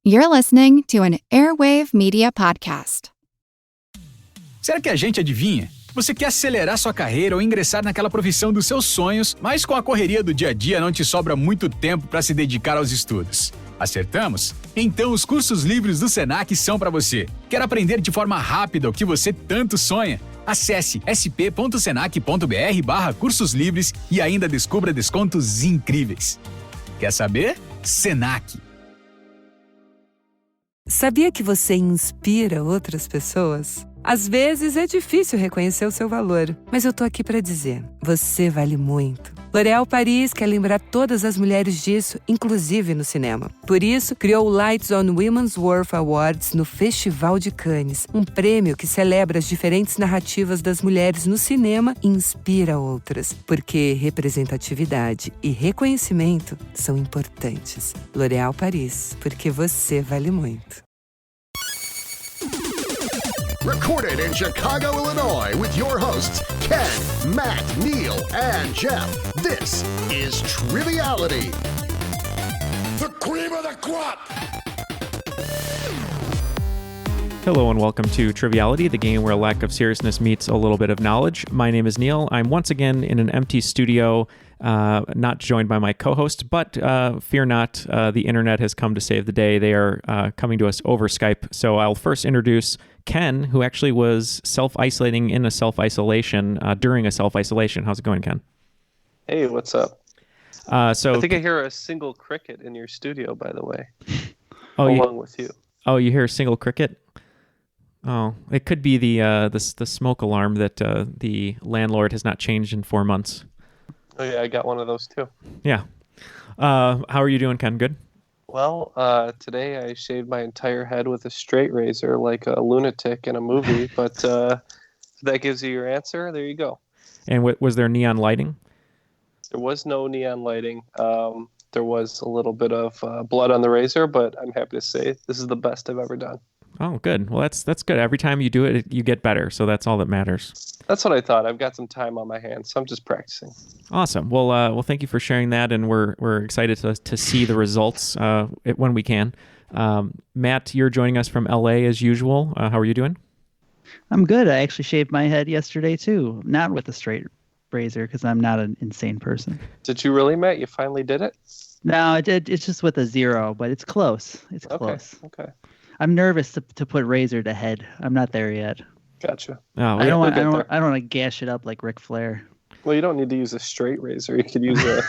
You're listening to an Airwave Media Podcast. Será que a gente adivinha? Você quer acelerar sua carreira ou ingressar naquela profissão dos seus sonhos, mas com a correria do dia a dia não te sobra muito tempo para se dedicar aos estudos. Acertamos? Então os cursos livres do Senac são para você. Quer aprender de forma rápida o que você tanto sonha? Acesse sp.senac.br/cursos livres e ainda descubra descontos incríveis. Quer saber? Senac. Sabia que você inspira outras pessoas? Às vezes é difícil reconhecer o seu valor, mas eu tô aqui pra dizer, você vale muito. L'Oréal Paris quer lembrar todas as mulheres disso, inclusive no cinema. Por isso, criou o Lights on Women's Worth Awards no Festival de Cannes, um prêmio que celebra as diferentes narrativas das mulheres no cinema e inspira outras, porque representatividade e reconhecimento são importantes. L'Oréal Paris, porque você vale muito. Recorded in Chicago, Illinois, with your hosts, Ken, Matt, Neal, and Jeff. This is Triviality. The cream of the crop! Hello and welcome to Triviality, the game where a lack of seriousness meets a little bit of knowledge. My name is Neal. I'm once again in an empty studio, not joined by my co-host, but fear not, the internet has come to save the day. They are coming to us over Skype. So I'll first introduce Ken, who actually was self-isolating in a self-isolation during a self-isolation. How's it going, Ken? Hey, what's up? I think I hear a single cricket in your studio, by the way, along with you. Oh, you hear a single cricket? Oh, it could be the smoke alarm that the landlord has not changed in 4 months. Oh yeah, I got one of those too. Yeah. How are you doing, Ken? Good? Well, today I shaved my entire head with a straight razor like a lunatic in a movie, but that gives you your answer. There you go. And was there neon lighting? There was no neon lighting. There was a little bit of blood on the razor, but I'm happy to say this is the best I've ever done. Oh, good. Well, that's good. Every time you do it, you get better. So that's all that matters. That's what I thought. I've got some time on my hands, so I'm just practicing. Awesome. Well, thank you for sharing that, and we're excited to see the results when we can. Matt, you're joining us from LA as usual. How are you doing? I'm good. I actually shaved my head yesterday too, not with a straight razor because I'm not an insane person. Did you really, Matt? You finally did it? No, it's just with a zero, but it's close. It's close. Okay. I'm nervous to put razor to head. I'm not there yet. Gotcha. Oh, I don't want to gash it up like Ric Flair. Well, you don't need to use a straight razor. You could use a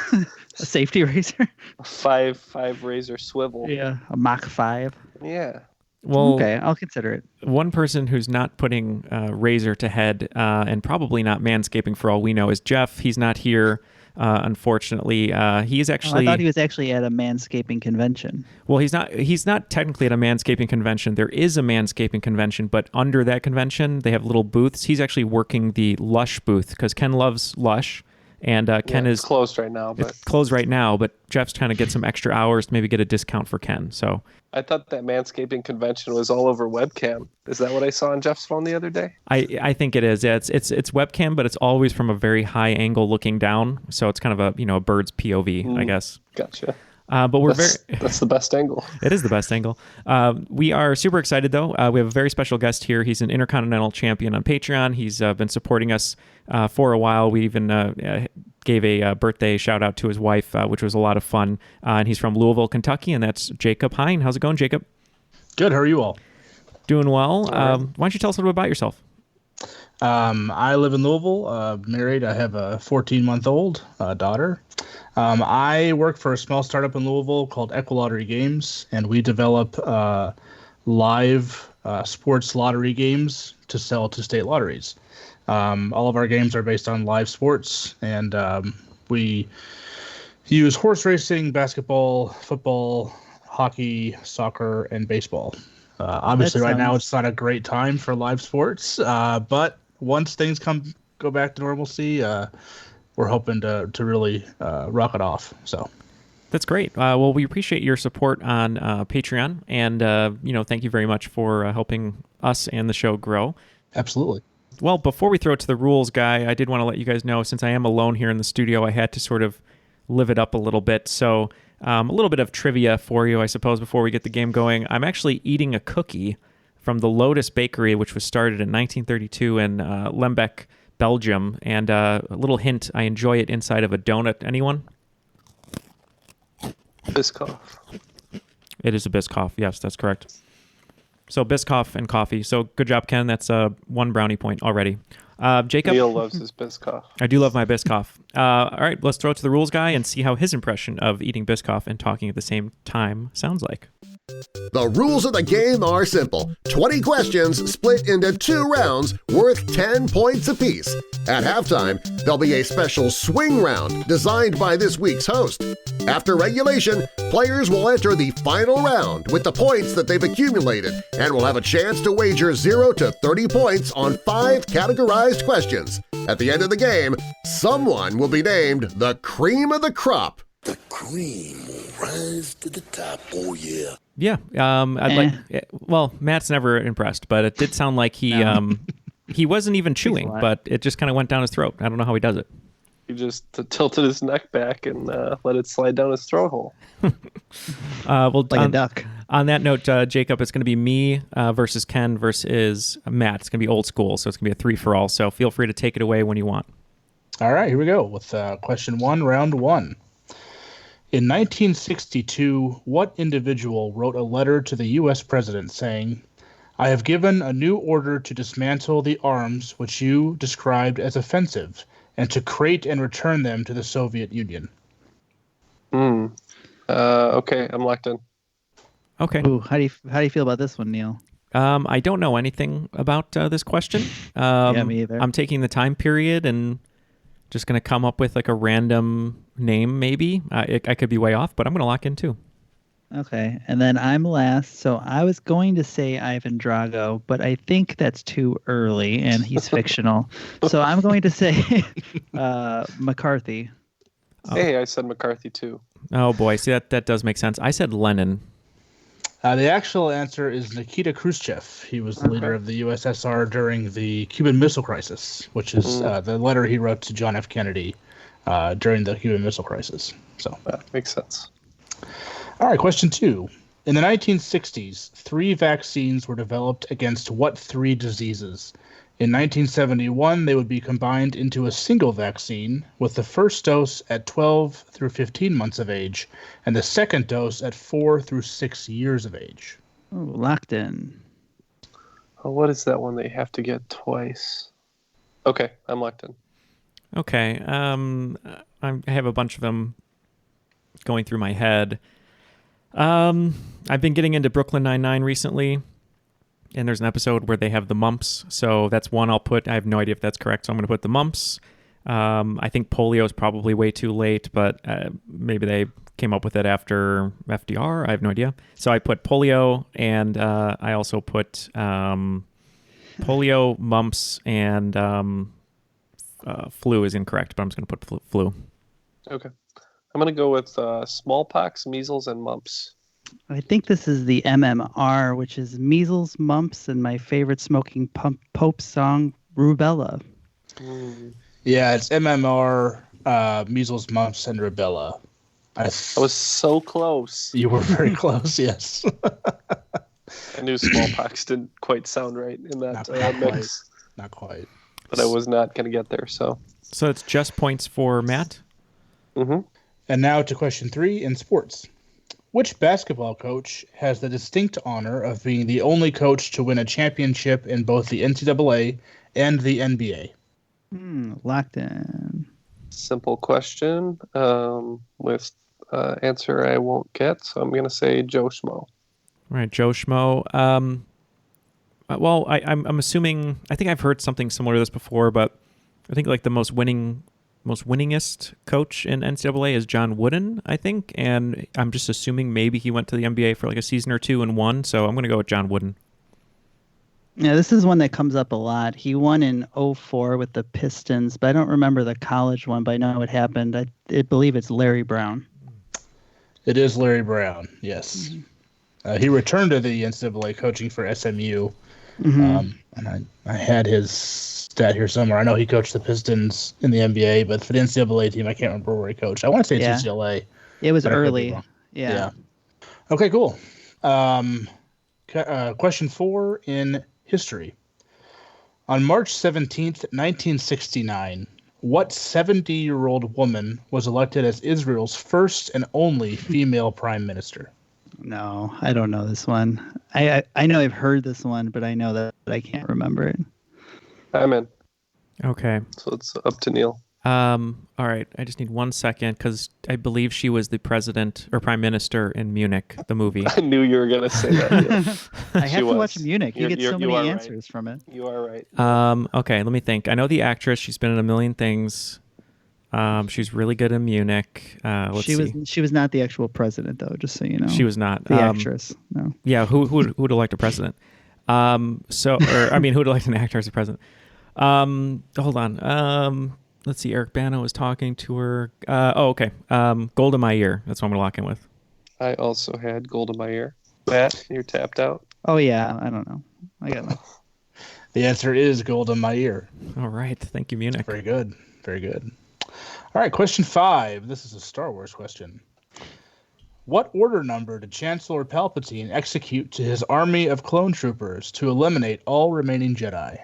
a safety razor. A five razor swivel. Yeah, a Mach 5. Yeah. Well, okay, I'll consider it. One person who's not putting razor to head and probably not manscaping for all we know is Jeff. He's not here. Unfortunately, he's actually. I thought he was actually at a manscaping convention. Well, he's not. He's not technically at a manscaping convention. There is a manscaping convention, but under that convention, they have little booths. He's actually working the Lush booth because Ken loves Lush, and Ken is closed right now. But it's closed right now. But Jeff's trying to get some extra hours to maybe get a discount for Ken. So I thought that manscaping convention was all over webcam. Is that what I saw on Jeff's phone the other day? I think it is. Yeah, it's webcam, but it's always from a very high angle looking down. So it's kind of a bird's POV, I guess. Gotcha. But that's the best angle. It is the best angle. We are super excited though. We have a very special guest here. He's an Intercontinental Champion on Patreon. He's been supporting us for a while. We even gave a birthday shout out to his wife, which was a lot of fun. And he's from Louisville, Kentucky, and that's Jacob Hein. How's it going, Jacob? Good. How are you all? Doing well. Why don't you tell us a little bit about yourself? I live in Louisville, married. I have a 14-month-old daughter. I work for a small startup in Louisville called Equilottery Games, and we develop live sports lottery games to sell to state lotteries. All of our games are based on live sports, and we use horse racing, basketball, football, hockey, soccer, and baseball. Obviously, right now it's not a great time for live sports, but once things go back to normalcy, we're hoping to really rock it off. So that's great. Well, we appreciate your support on Patreon, and thank you very much for helping us and the show grow. Absolutely. Well, before we throw it to the rules guy, I did want to let you guys know, since I am alone here in the studio, I had to sort of live it up a little bit. So A little bit of trivia for you, I suppose, before we get the game going. I'm actually eating a cookie from the Lotus Bakery, which was started in 1932 in Lembeck, Belgium. And a little hint, I enjoy it inside of a donut. Anyone? Biscoff. It is a Biscoff. Yes, that's correct. So Biscoff and coffee. So good job, Ken. That's 1 brownie point already. Jacob? Neal loves his Biscoff. I do love my Biscoff. All right, let's throw it to the rules guy and see how his impression of eating Biscoff and talking at the same time sounds like. The rules of the game are simple. 20 questions split into 2 rounds worth 10 points apiece. At halftime, there'll be a special swing round designed by this week's host. After regulation, players will enter the final round with the points that they've accumulated and will have a chance to wager 0 to 30 points on 5 categorized questions. At the end of the game, someone will be named the cream of the crop. The cream will rise to the top, oh yeah. Yeah, well, Matt's never impressed, but it did sound like he he wasn't even chewing, but it just kind of went down his throat. I don't know how he does it. He just tilted his neck back and let it slide down his throat hole. Well, like a duck. On that note, Jacob, it's going to be me versus Ken versus Matt. It's going to be old school, so it's going to be a 3-for-all. So feel free to take it away when you want. All right, here we go with question 1, round 1. In 1962, what individual wrote a letter to the U.S. president saying, "I have given a new order to dismantle the arms which you described as offensive and to crate and return them to the Soviet Union"? Okay, I'm locked in. Okay. Ooh, how do you feel about this one, Neal? I don't know anything about this question. Yeah, me either. I'm taking the time period and just going to come up with like a random name, maybe. I could be way off, but I'm going to lock in too. Okay, and then I'm last. So I was going to say Ivan Drago, but I think that's too early, and he's fictional. So I'm going to say McCarthy. Hey, I said McCarthy too. Oh boy, see that does make sense. I said Lenin. The actual answer is Nikita Khrushchev. He was the leader of the USSR during the Cuban Missile Crisis, which is the letter he wrote to John F. Kennedy during the Cuban Missile Crisis. So that makes sense. All right, question 2. In the 1960s, 3 vaccines were developed against what 3 diseases? In 1971, they would be combined into a single vaccine, with the first dose at 12 through 15 months of age, and the second dose at 4 through 6 years of age. Oh, locked in. Oh, what is that one they have to get twice? Okay, I'm locked in. Okay, I have a bunch of them going through my head. I've been getting into Brooklyn Nine-Nine recently. And there's an episode where they have the mumps. So that's one I'll put. I have no idea if that's correct. So I'm going to put the mumps. I think polio is probably way too late, but maybe they came up with it after FDR. I have no idea. So I put polio, and I also put polio, mumps, and flu is incorrect, but I'm just going to put flu. Okay. I'm going to go with smallpox, measles, and mumps. I think this is the MMR, which is measles, mumps, and my favorite Smoking Pope song, Rubella. Yeah, it's MMR, measles, mumps, and rubella. I was so close. You were very close, yes. I knew smallpox didn't quite sound right in that mix. Not quite. But I was not going to get there, so. So it's just points for Matt? Mm-hmm. And now to question 3 in sports. Which basketball coach has the distinct honor of being the only coach to win a championship in both the NCAA and the NBA? Locked in. Simple question with answer I won't get, so I'm going to say Joe Schmo. All right, Joe Schmo. Well, I'm assuming, I think I've heard something similar to this before, but I think like the most winningest coach in NCAA is John Wooden, I think, and I'm just assuming maybe he went to the NBA for like a season or 2 and won, so I'm going to go with John Wooden. Yeah, this is one that comes up a lot. He won in 2004 with the Pistons, but I don't remember the college one, but I know it happened. I believe it's Larry Brown. It is Larry Brown, yes. He returned to the NCAA coaching for SMU, and I had his stat here somewhere. I know he coached the Pistons in the NBA, but for the NCAA team, I can't remember where he coached. I want to say it's UCLA. It was early. Yeah. Okay, cool. Question 4 in history. On March 17th, 1969, what 70-year-old woman was elected as Israel's first and only female prime minister? No, I don't know this one. I know I've heard this one, but I know that I can't remember it. I'm in. Okay. So it's up to Neal. All right. I just need 1 second because I believe she was the president or prime minister in Munich, the movie. I knew you were going to say that. Yeah. I have to watch Munich. You get so many answers from it. You are right. Okay, let me think. I know the actress. She's been in a million things. She's really good in Munich. Let's see. She was not the actual president, though. Just so you know. She was not the actress. No. Yeah. Who would elect a president? Who'd elect an actor as a president? Hold on. Let's see. Eric Bana was talking to her. Okay. Golda Meir. That's what I'm gonna lock in with. I also had Golda Meir. Matt, you're tapped out. Oh yeah. I don't know. I got nothing. The answer is Golda Meir. All right. Thank you, Munich. Very good. Very good. All right. Question 5. This is a Star Wars question. What order number did Chancellor Palpatine execute to his army of clone troopers to eliminate all remaining Jedi?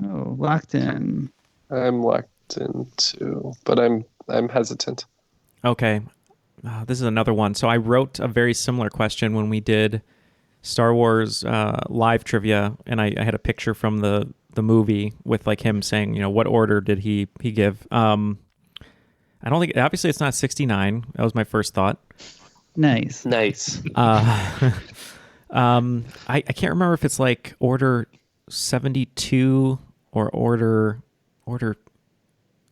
Oh, locked in. I'm locked in too, but I'm hesitant. Okay. This is another one. So I wrote a very similar question when we did Star Wars live trivia, and I had a picture from the movie with like him saying, what order did he give? I don't think, obviously it's not 69. That was my first thought. Nice. I can't remember if it's like order 72 or order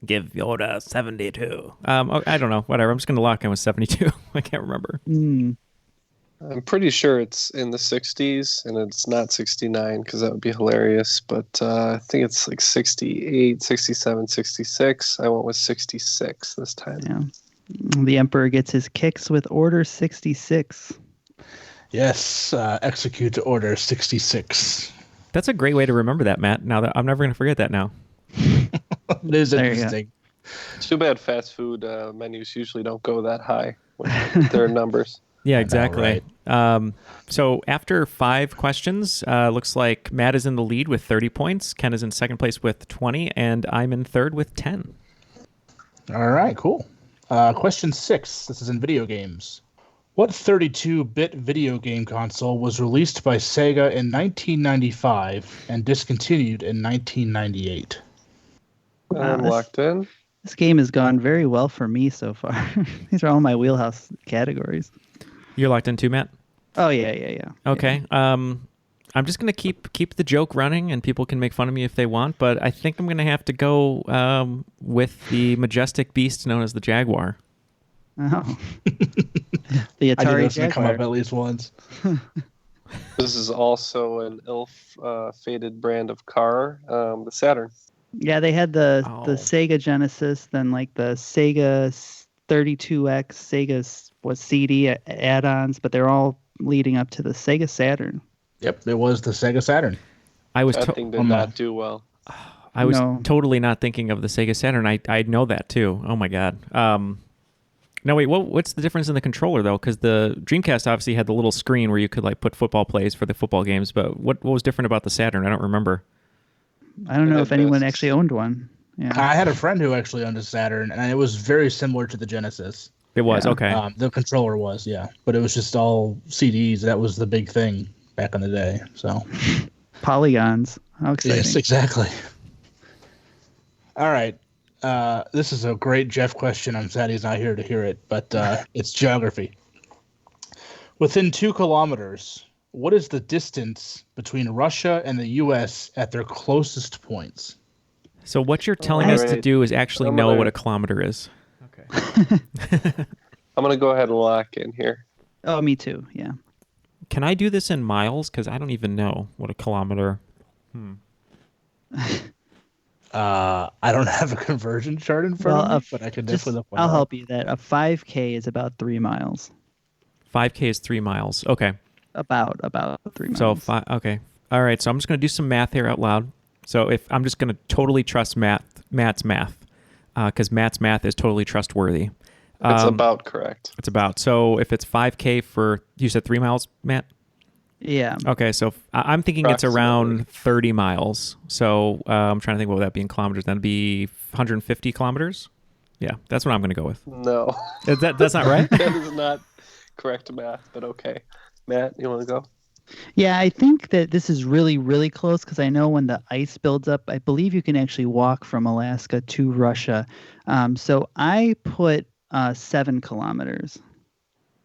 give Yoda 72. I don't know. Whatever. I'm just going to lock in with 72. I can't remember. I'm pretty sure it's in the 60s, and it's not 69 because that would be hilarious. But I think it's like 68, 67, 66. I went with 66 this time. Yeah. The Emperor gets his kicks with Order 66. Yes, execute Order 66. That's a great way to remember that, Matt. Now that I'm never going to forget that now. It is interesting. Too bad fast food menus usually don't go that high with their numbers. Yeah, exactly. Right. So after 5 questions, looks like Matt is in the lead with 30 points. Ken is in second place with 20, and I'm in third with 10. All right, cool. Question 6. This is in video games. What 32-bit video game console was released by Sega in 1995 and discontinued in 1998? I'm locked in. This game has gone very well for me so far. These are all my wheelhouse categories. You're locked in too, Matt? Oh, yeah. Okay. Yeah. I'm just going to keep the joke running, and people can make fun of me if they want, but I think I'm going to have to go with the majestic beast known as the Jaguar. Oh. The Atari I knew this Jaguar. would come up at least once. This is also an ill-fated brand of car, the Saturn. Yeah, they had the Sega Genesis, then like the Sega 32X, Sega CD add-ons, but they're all leading up to the Sega Saturn. Yep, it was the Sega Saturn. That thing did not do well. I was totally not thinking of the Sega Saturn. I know that too. Oh my god. No, wait. What's the difference in the controller though? Because the Dreamcast obviously had the little screen where you could like put football plays for the football games. But what was different about the Saturn? I don't remember. I don't know if anyone actually owned one. Yeah. I had a friend who actually owned a Saturn, and it was very similar to the Genesis. It was, okay. The controller was, yeah. But it was just all CDs. That was the big thing back in the day. So polygons. How exciting. Yes, exactly. All right. This is a great Jeff question. I'm sad he's not here to hear it, but it's geography. Within 2 kilometers, what is the distance between Russia and the U.S. at their closest points? So what you're telling us to do is actually know what a kilometer is. Okay. I'm going to go ahead and lock in here. Oh, me too. Yeah. Can I do this in miles? Because I don't even know what a kilometer. I don't have a conversion chart in front of me, but I can definitely look one up. I'll help you. That a 5K is about 3 miles. 5K is 3 miles. Okay. About 3 miles. So okay. All right. So I'm just going to do some math here out loud. So if I'm just going to totally trust Matt's math, because Matt's math is totally trustworthy. It's about correct. It's about. So if it's 5K for, you said 3 miles, Matt? Yeah. Okay, so I'm thinking it's around 30 miles. So I'm trying to think what would that be in kilometers. That'd be 150 kilometers. Yeah, that's what I'm going to go with. No. That's not right? That is not correct math, but okay. Matt, you want to go? Yeah, I think that this is really, really close because I know when the ice builds up, I believe you can actually walk from Alaska to Russia. So I put 7 kilometers.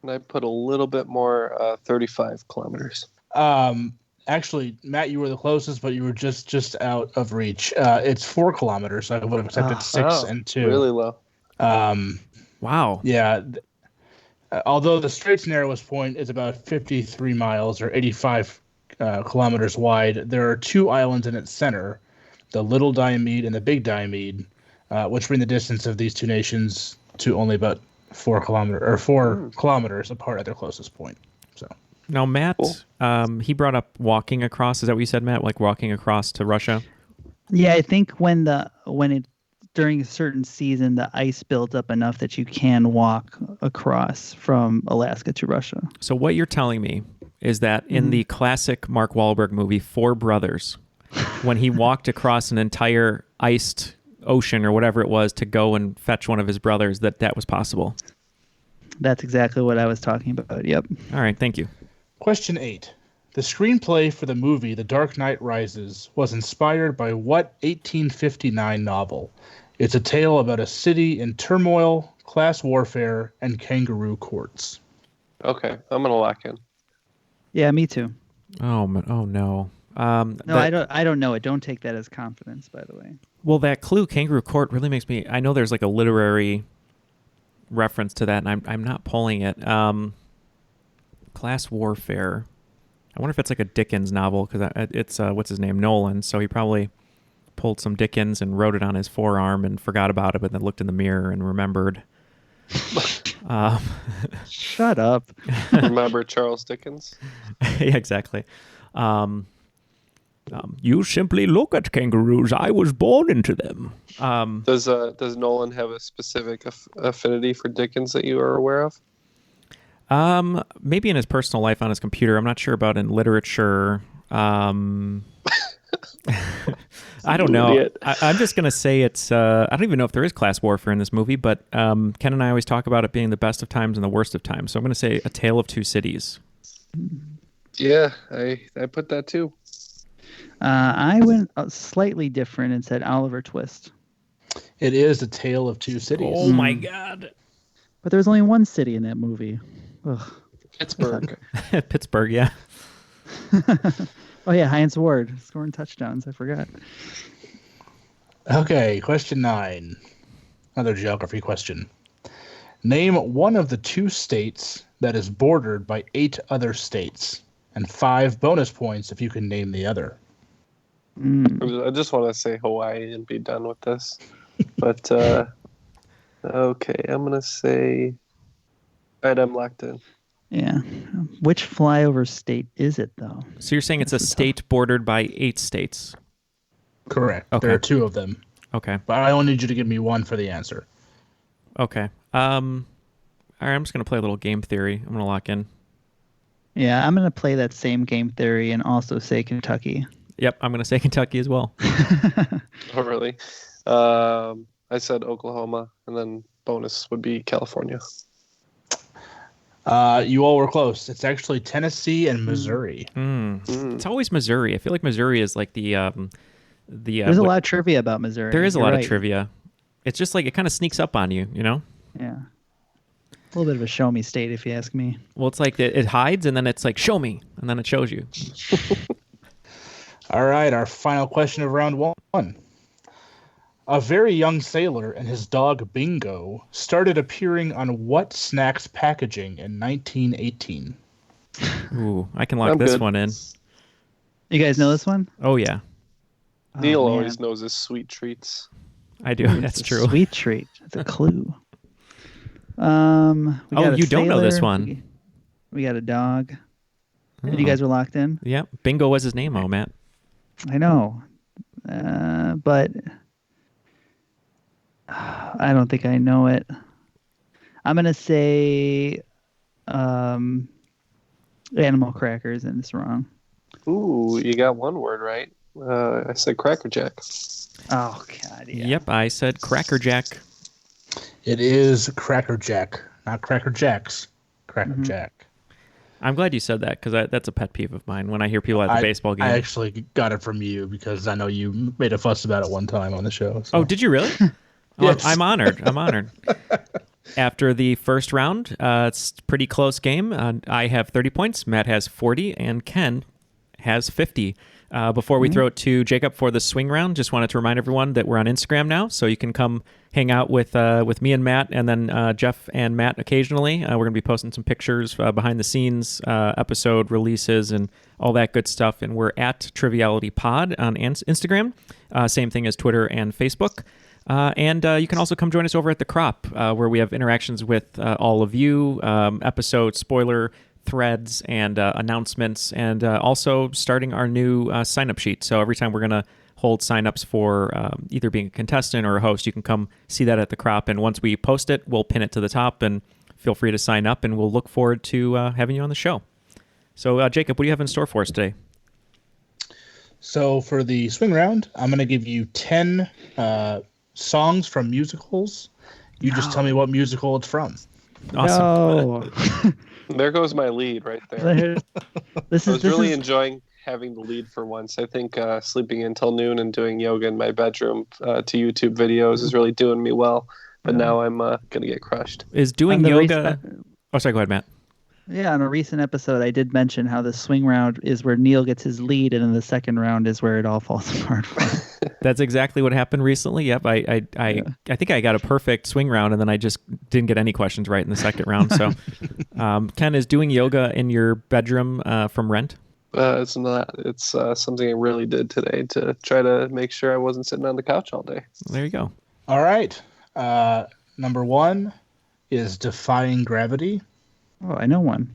And I put a little bit more, 35 kilometers. Actually, Matt, you were the closest, but you were just out of reach. It's 4 kilometers. I would have accepted 6 and 2. Really low. Wow. Yeah. Although the straight's narrowest point is about 53 miles or 85 kilometers wide, there are 2 islands in its center, the Little Diomede and the Big Diomede, which bring the distance of these two nations to only about 4 kilometers apart at their closest point. So now, Matt, he brought up walking across. Is that what you said, Matt? Like walking across to Russia? Yeah, I think when it during a certain season, the ice builds up enough that you can walk across from Alaska to Russia. So what you're telling me is that in the classic Mark Wahlberg movie, Four Brothers, when he walked across an entire iced ocean or whatever it was to go and fetch one of his brothers, that was possible. That's exactly what I was talking about. Yep. All right. Thank you. Question 8. The screenplay for the movie The Dark Knight Rises was inspired by what 1859 novel? It's a tale about a city in turmoil, class warfare, and kangaroo courts. Okay, I'm gonna lock in. Yeah, me too. Oh no. No, I don't know it. Don't take that as confidence, by the way. Well, that clue, kangaroo court, really makes me. I know there's like a literary reference to that, and I'm not pulling it. Class warfare. I wonder if it's like a Dickens novel because it's what's his name, Nolan. So he probably pulled some Dickens and wrote it on his forearm and forgot about it, but then looked in the mirror and remembered. Shut up. Remember Charles Dickens? Yeah, exactly. You simply look at kangaroos. I was born into them. Does Nolan have a specific affinity for Dickens that you are aware of? Maybe in his personal life on his computer. I'm not sure about in literature. I don't know. I'm just going to say it's, I don't even know if there is class warfare in this movie, but Ken and I always talk about it being the best of times and the worst of times. So I'm going to say A Tale of Two Cities. Yeah, I put that too. I went slightly different and said Oliver Twist. It is A Tale of Two Cities. Oh my God. But there's only one city in that movie. Ugh. Pittsburgh. Pittsburgh, yeah. Oh, yeah, Heinz Ward scoring touchdowns. I forgot. Okay, question 9. Another geography question. Name one of the 2 states that is bordered by 8 other states, and 5 bonus points if you can name the other. I just want to say Hawaii and be done with this. But, okay, I'm going to say... All right, I'm locked in. Yeah. Which flyover state is it, though? So you're saying it's a state bordered by 8 states? Correct. Okay. There are 2 of them. Okay. But I only need you to give me one for the answer. Okay. All right, I'm just going to play a little game theory. I'm going to lock in. Yeah, I'm going to play that same game theory and also say Kentucky. Yep, I'm going to say Kentucky as well. Oh, really? I said Oklahoma, and then bonus would be California. You all were close. It's actually Tennessee and Missouri. It's always Missouri. I feel like Missouri is like the There's a lot of trivia about Missouri. There is a You're lot right. of trivia. It's just like it kind of sneaks up on you, you know? Yeah. A little bit of a show me state, if you ask me. Well, it's like it hides, and then it's like, show me, and then it shows you. All right, our final question of round 1. A very young sailor and his dog Bingo started appearing on what snack's packaging in 1918? Ooh, I can lock this one in. You guys know this one? Oh, yeah. Neal man. always knows his sweet treats. I do. That's true. Sweet treat. That's a clue. We Oh, got a you don't know this sailor. one. We got a dog. And Oh. you guys were locked in? Yep. Bingo was his name, Matt. I know. But I don't think I know it. I'm gonna say animal crackers, and it's wrong. Ooh, you got one word right. I said Cracker Jack. Oh God, yeah. Yep, I said Cracker Jack. It is Cracker Jack, not Cracker Jacks. Cracker Jack. I'm glad you said that because that's a pet peeve of mine when I hear people at the baseball game. I actually got it from you because I know you made a fuss about it one time on the show. So. Oh, did you really? Yes. I'm honored. I'm honored. After the first round, it's a pretty close game. I have 30 points, Matt has 40, and Ken has 50. Before we throw it to Jacob for the swing round, just wanted to remind everyone that we're on Instagram now, so you can come hang out with me and Matt, and then Jeff and Matt occasionally. We're going to be posting some pictures, behind the scenes, episode releases, and all that good stuff. And we're at Triviality Pod on Instagram, same thing as Twitter and Facebook. And you can also come join us over at The Crop, where we have interactions with all of you, episode spoiler threads and announcements, and also starting our new sign-up sheet. So every time we're going to hold sign-ups for either being a contestant or a host, you can come see that at The Crop. And once we post it, we'll pin it to the top, and feel free to sign up, and we'll look forward to having you on the show. So, Jacob, what do you have in store for us today? So for the swing round, I'm going to give you 10 songs from musicals. You just tell me what musical it's from. Awesome. No. There goes my lead right there. I was really enjoying having the lead for once. I think sleeping until noon and doing yoga in my bedroom to YouTube videos is really doing me well. But now I'm going to get crushed. Is doing yoga... Oh, sorry, go ahead, Matt. Yeah, on a recent episode, I did mention how the swing round is where Neal gets his lead, and then the second round is where it all falls apart. That's exactly what happened recently. Yep, I think I got a perfect swing round, and then I just didn't get any questions right in the second round. So, Ken, is doing yoga in your bedroom from Rent? It's not. It's something I really did today to try to make sure I wasn't sitting on the couch all day. There you go. All right. Number 1 is Defying Gravity. Oh, I know one.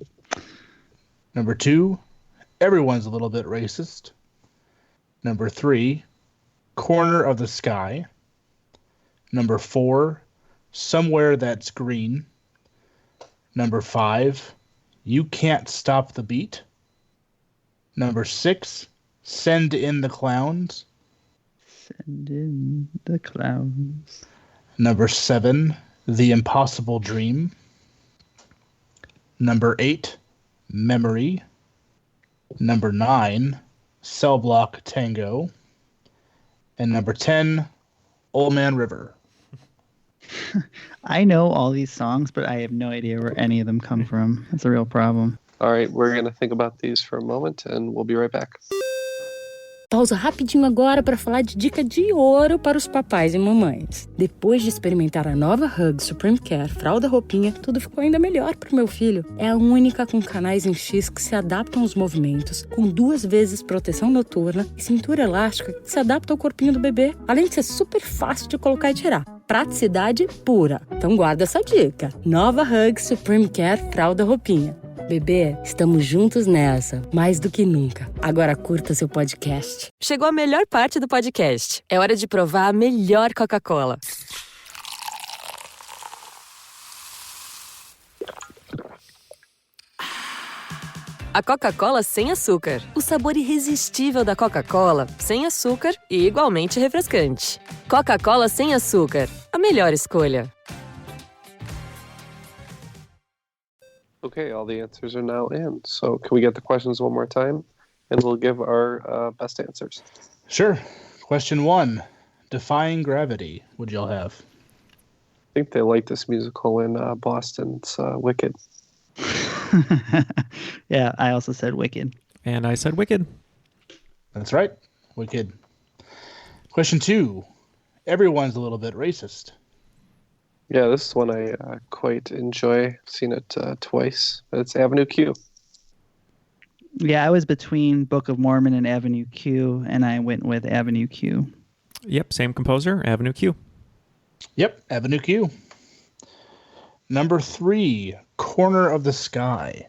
Number 2, Everyone's a Little Bit Racist. Number 3, Corner of the Sky. Number 4, Somewhere That's Green. Number 5, You Can't Stop the Beat. Number 6, Send in the Clowns. Send in the clowns. Number 7, The Impossible Dream. Number 8, Memory. Number 9, Cell Block Tango. And number 10, Old Man River. I know all these songs, but I have no idea where any of them come from. That's a real problem. All right, we're going to think about these for a moment, and we'll be right back. Pausa rapidinho agora para falar de dica de ouro para os papais e mamães. Depois de experimentar a nova Hug Supreme Care Fralda Roupinha, tudo ficou ainda melhor para o meu filho. É a única com canais em X que se adaptam aos movimentos, com 2 vezes proteção noturna e cintura elástica que se adapta ao corpinho do bebê, além de ser super fácil de colocar e tirar. Praticidade pura. Então guarda essa dica. Nova Hug Supreme Care Fralda Roupinha. Bebê, estamos juntos nessa, mais do que nunca. Agora curta seu podcast. Chegou a melhor parte do podcast. É hora de provar a melhor Coca-Cola. A Coca-Cola sem açúcar. O sabor irresistível da Coca-Cola, sem açúcar e igualmente refrescante. Coca-Cola sem açúcar. A melhor escolha. Okay, all the answers are now in. So can we get the questions one more time? And we'll give our best answers. Sure. Question 1, Defying Gravity. What'd y'all have? I think they like this musical in Boston. It's Wicked. Yeah, I also said Wicked. And I said Wicked. That's right. Wicked. Question 2, Everyone's a Little Bit Racist. Yeah, this is one I quite enjoy. I've seen it twice. It's Avenue Q. Yeah, I was between Book of Mormon and Avenue Q, and I went with Avenue Q. Yep, same composer, Avenue Q. Yep, Avenue Q. Number 3, Corner of the Sky.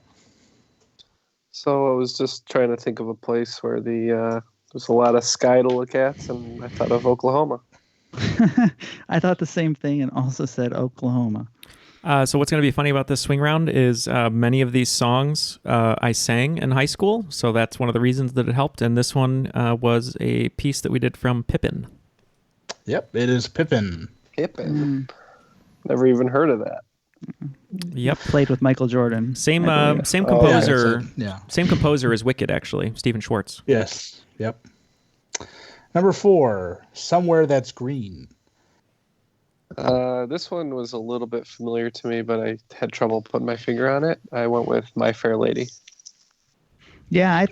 So I was just trying to think of a place where there's a lot of sky to look at, and I thought of Oklahoma. I thought the same thing and also said Oklahoma. So what's going to be funny about this swing round is many of these songs I sang in high school, so that's one of the reasons that it helped. And this one was a piece that we did from Pippin. Yep, it is Pippin. Pippin. Never even heard of that. Yep. Played with Michael Jordan. Same composer. Yeah. Same composer as Wicked, actually. Stephen Schwartz. Yes. Yep. Number 4, Somewhere That's Green. This one was a little bit familiar to me, but I had trouble putting my finger on it. I went with My Fair Lady. Yeah, I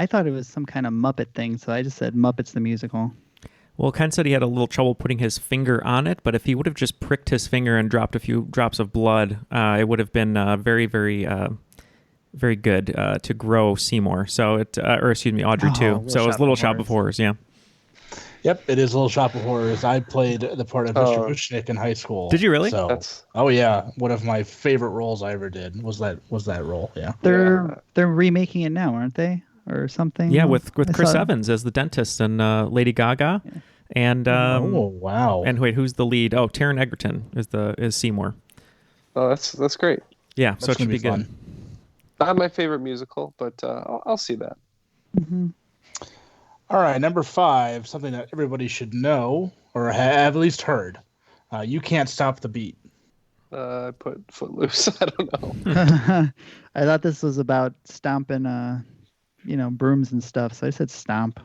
thought it was some kind of Muppet thing, so I just said Muppets the Musical. Well, Ken said he had a little trouble putting his finger on it, but if he would have just pricked his finger and dropped a few drops of blood, it would have been very, very, very good to grow Seymour. So Audrey too. So it was Little Shop of Horrors. Yeah. Yep, it is Little Shop of Horrors. I played the part of Mr. Vuchnik in high school. Did you really? So, oh yeah, one of my favorite roles I ever did was that role. Yeah. They're remaking it now, aren't they, or something? Yeah, with Chris Evans as the dentist and Lady Gaga, and oh wow. And wait, who's the lead? Oh, Taron Egerton is Seymour. Oh, that's great. Yeah, so it should be fun. good. Not my favorite musical, but I'll see that. Mm-hmm. All right, number 5, something that everybody should know or have at least heard. You Can't Stop the Beat. I put Footloose. I don't know. I thought this was about stomping, brooms and stuff, so I said stomp.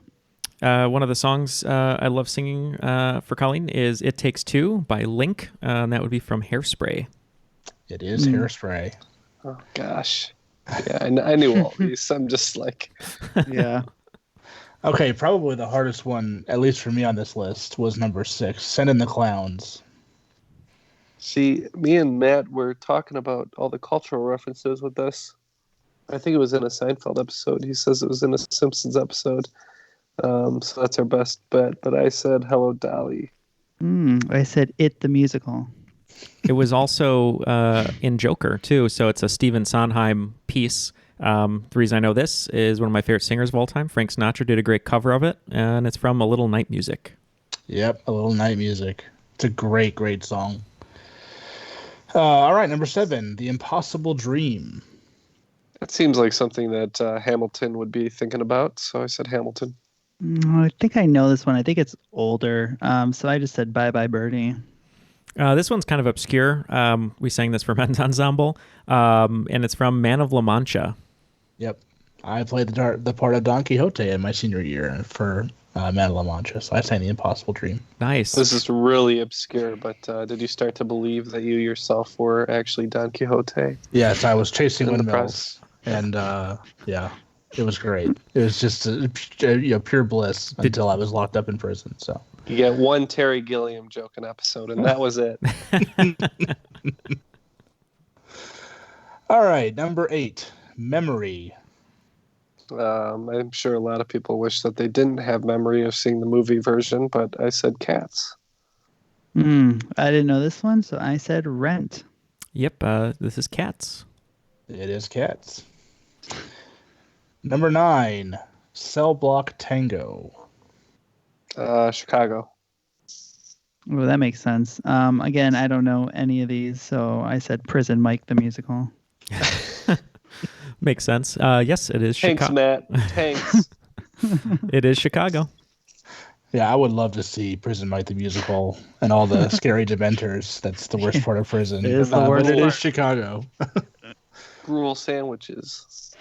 One of the songs I love singing for Colleen is "It Takes Two" by Link, and that would be from Hairspray. It is Hairspray. Oh gosh, yeah, I knew all these. I'm just like, yeah. Okay, probably the hardest one, at least for me on this list, was number 6, Send in the Clowns. See, me and Matt were talking about all the cultural references with this. I think it was in a Seinfeld episode. He says it was in a Simpsons episode. So that's our best bet. But I said Hello, Dolly. I said It the Musical. It was also in Joker, too, so it's a Stephen Sondheim piece. The reason I know this is one of my favorite singers of all time. Frank Sinatra did a great cover of it, and it's from A Little Night Music. Yep, A Little Night Music. It's a great, great song. All right, number 7, The Impossible Dream. That seems like something that Hamilton would be thinking about, so I said Hamilton. I think I know this one. I think it's older, so I just said Bye Bye Birdie. This one's kind of obscure. We sang this for Men's Ensemble, and it's from Man of La Mancha. Yep. I played the part of Don Quixote in my senior year for Man of La Mancha, so I sang The Impossible Dream. Nice. This is really obscure, but did you start to believe that you yourself were actually Don Quixote? Yes, I was chasing In the windmills, and yeah, it was great. It was just pure bliss until I was locked up in prison. So you get one Terry Gilliam joke an episode, and that was it. All right, number 8, Memory. I'm sure a lot of people wish that they didn't have memory of seeing the movie version, but I said Cats. I didn't know this one, so I said Rent. Yep, this is Cats. It is Cats. Number 9, Cell Block Tango. Chicago. Well, that makes sense. Again, I don't know any of these, so I said Prison Mike the Musical. Makes sense. Yes, it is Chicago. Thanks, Matt. Thanks. It is Chicago. Yeah, I would love to see Prison Mike the Musical and all the scary dementors. That's the worst part of prison. It is the worst but it part. is Chicago. Gruel sandwiches.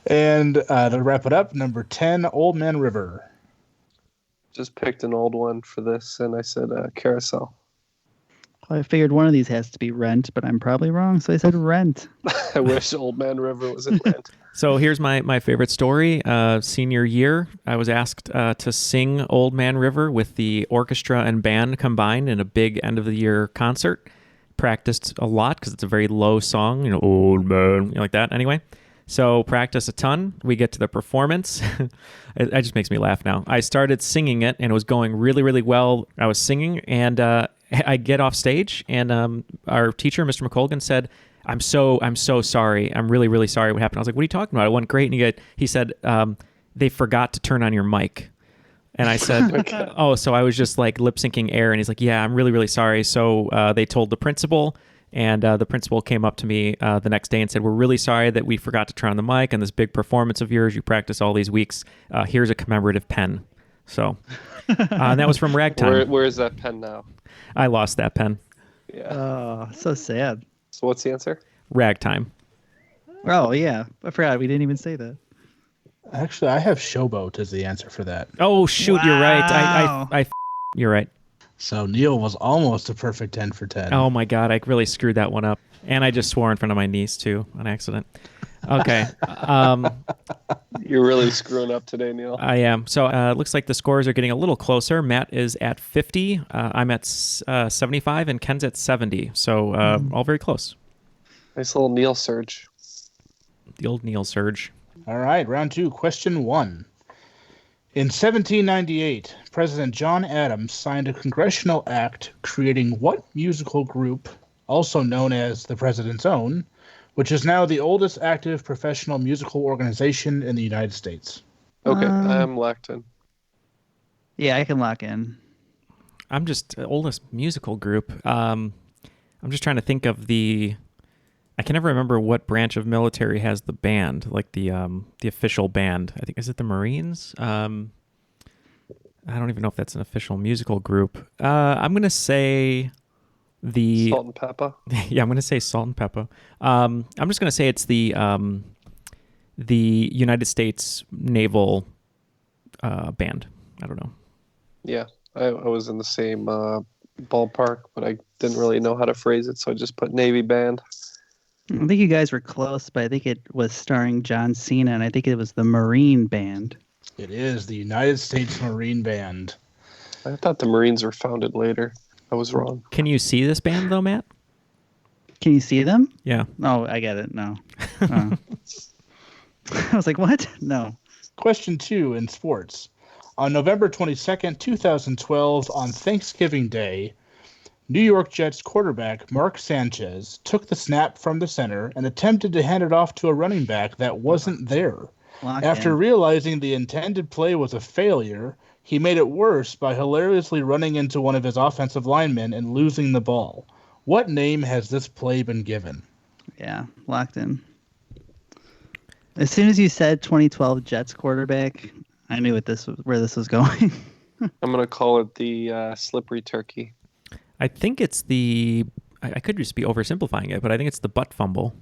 And to wrap it up, number 10, Old Man River. Just picked an old one for this, and I said Carousel. Well, I figured one of these has to be Rent, but I'm probably wrong, so I said Rent. I wish Old Man River was in Rent. So here's my favorite story. Senior year, I was asked to sing Old Man River with the orchestra and band combined in a big end-of-the-year concert. Practiced a lot because it's a very low song, Old Man, like that. Anyway, so practice a ton. We get to the performance. It just makes me laugh now. I started singing it, and it was going really, really well. I was singing, and I get off stage, and our teacher, Mr. McColgan, said, I'm so sorry. I'm really, really sorry what happened. I was like, what are you talking about? It went great. And he said, they forgot to turn on your mic. And I said, oh, so I was just like lip syncing air. And he's like, yeah, I'm really, really sorry. So they told the principal, and the principal came up to me the next day and said, we're really sorry that we forgot to turn on the mic on this big performance of yours. You practiced all these weeks. Here's a commemorative pen. So and that was from Ragtime. Where is that pen now? I lost that pen. Yeah. Oh, so sad. So what's the answer? Ragtime. Oh, yeah. I forgot. We didn't even say that. Actually, I have Showboat as the answer for that. Oh, shoot. Wow. You're right. You're right. So Neal was almost a perfect 10 for 10. Oh, my God. I really screwed that one up. And I just swore in front of my niece, too, on accident. Okay. You're really screwing up today, Neal. I am. So it looks like the scores are getting a little closer. Matt is at 50. I'm at 75, and Ken's at 70. So all very close. Nice little Neal surge. The old Neal surge. All right, round 2, question 1. In 1798, President John Adams signed a congressional act creating what musical group, also known as the President's Own, which is now the oldest active professional musical organization in the United States? Okay, I'm locked in. Yeah, I can lock in. I'm just oldest musical group. I'm just trying to think of I can never remember what branch of military has the band, like the official band. I think, is it the Marines? I don't even know if that's an official musical group. I'm gonna say Salt and Pepper. Yeah, I'm gonna say Salt and Pepper. I'm just gonna say it's the United States Naval band. I don't know. Yeah, I was in the same ballpark, but I didn't really know how to phrase it, so I just put Navy band. I think you guys were close, but I think it was starring John Cena, and I think it was the Marine Band. It is the United States Marine Band. I thought the Marines were founded later. I was wrong. Can you see this band, though, Matt? Can you see them? Yeah. Oh, I get it. No. I was like, what? No. Question 2 in sports. On November 22nd, 2012, on Thanksgiving Day, New York Jets quarterback Mark Sanchez took the snap from the center and attempted to hand it off to a running back that wasn't there. After realizing the intended play was a failure, he made it worse by hilariously running into one of his offensive linemen and losing the ball. What name has this play been given? Yeah, locked in. As soon as you said 2012 Jets quarterback, I knew where this was going. I'm going to call it the slippery turkey. I think it's I could just be oversimplifying it, but I think it's the butt fumble.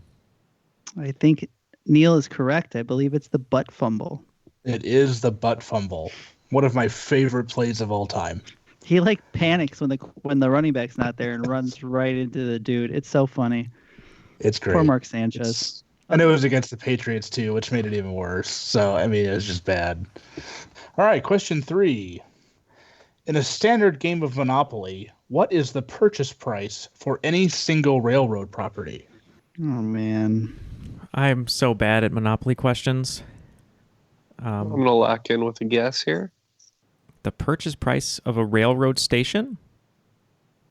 I think Neal is correct. I believe it's the butt fumble. It is the butt fumble. One of my favorite plays of all time. He panics when the running back's not there and runs right into the dude. It's so funny. It's great. Poor Mark Sanchez. And it was against the Patriots too, which made it even worse. So, I mean, it was just bad. All right, question 3. In a standard game of Monopoly, what is the purchase price for any single railroad property? Oh, man. I'm so bad at Monopoly questions. I'm going to lock in with a guess here. The purchase price of a railroad station?